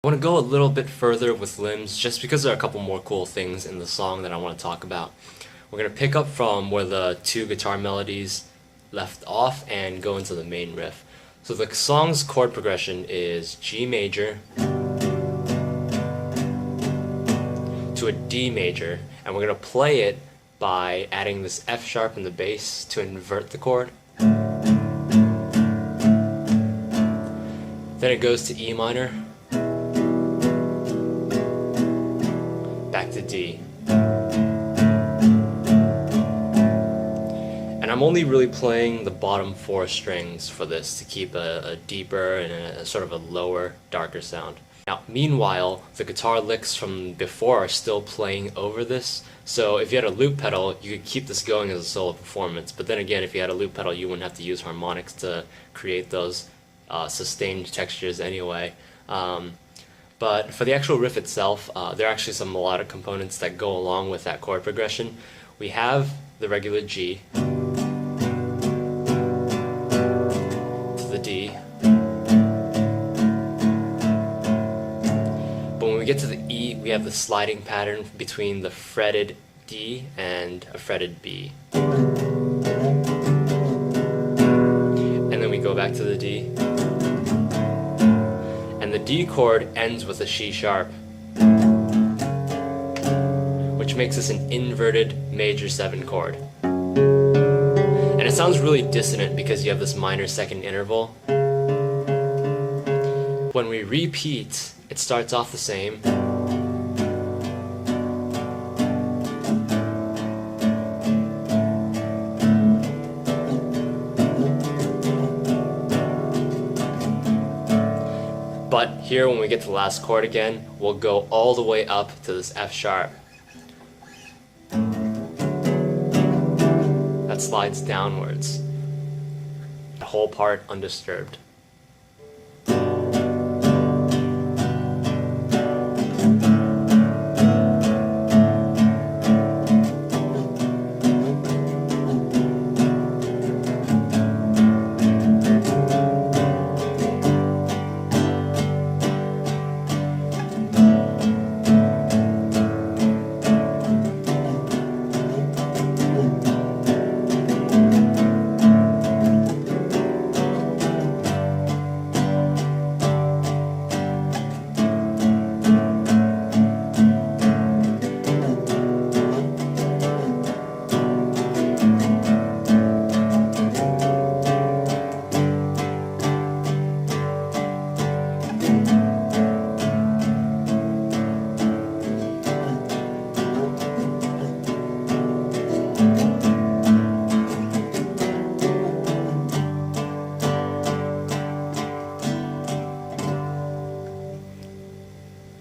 I want to go a little bit further with limbs just because there are a couple more cool things in the song that I want to talk about. We're going to pick up from where the two guitar melodies left off and go into the main riff. So the song's chord progression is G major to a D major, and we're going to play it by adding this F sharp in the bass to invert the chord. Then it goes to E minor, back to D. And I'm only really playing the bottom four strings for this to keep a deeper and a sort of a lower, darker sound. Now, meanwhile, the guitar licks from before are still playing over this, so if you had a loop pedal, you could keep this going as a solo performance, but then again, if you had a loop pedal, you wouldn't have to use harmonics to create those sustained textures anyway. But for the actual riff itself, there are actually some melodic components that go along with that chord progression. We have the regular G to the D. But when we get to the E, we have the sliding pattern between the fretted D and a fretted B. And then we go back to the D. And the D chord ends with a C sharp, which makes this an inverted major 7 chord. And it sounds really dissonant because you have this minor second interval. When we repeat, it starts off the same. But here, when we get to the last chord again, we'll go all the way up to this F sharp. That slides downwards. The whole part undisturbed.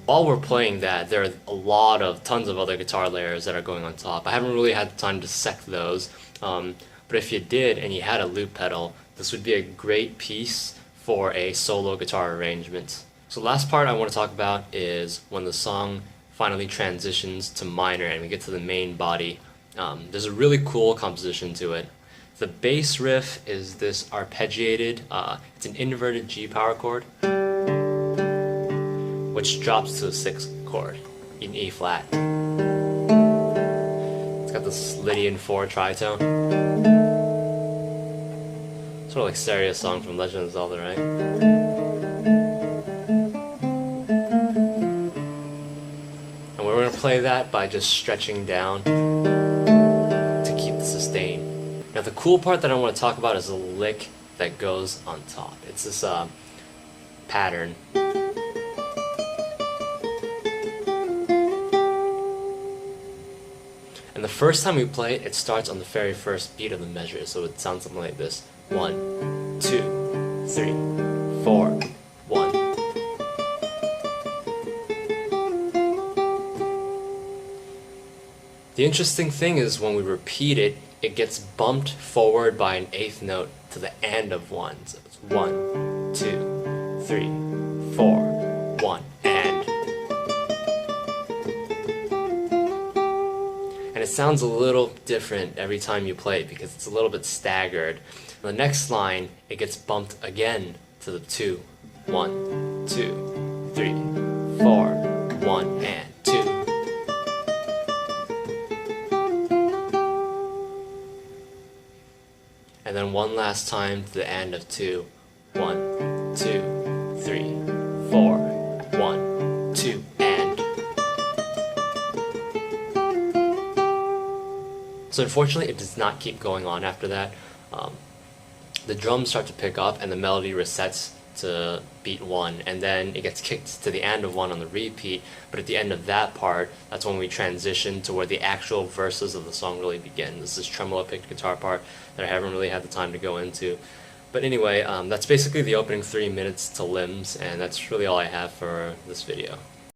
While we're playing that, there are tons of other guitar layers that are going on top. I haven't really had time to sec those, but if you did and you had a loop pedal, this would be a great piece for a solo guitar arrangement. So the last part I want to talk about is when the song finally transitions to minor and we get to the main body. There's a really cool composition to it. The bass riff is this arpeggiated, it's an inverted G power chord, which drops to a 6th chord in E flat. It's got this Lydian 4 tritone. Sort of like Saria's song from Legend of Zelda, right? And we're going to play that by just stretching down to keep the sustain. Now the cool part that I want to talk about is the lick that goes on top. It's this pattern. And the first time we play it, it starts on the very first beat of the measure, so it sounds something like this. 1, 2, 3, 4, 1. The interesting thing is when we repeat it, it gets bumped forward by an 8th note to the end of 1. So it's 1, 2, 3, 4, 1, and. And it sounds a little different every time you play it because it's a little bit staggered. The next line, it gets bumped again to the 2, 1, 2, 3, 4, 1, and 2. And then one last time to the end of 2. 1, 2, 3, 4, 1, 2, and. So unfortunately it does not keep going on after that. The drums start to pick up and the melody resets to beat 1, and then it gets kicked to the end of 1 on the repeat, but at the end of that part, that's when we transition to where the actual verses of the song really begin. This is tremolo picked guitar part that I haven't really had the time to go into. But anyway, that's basically the opening 3 minutes to Limbs, and that's really all I have for this video.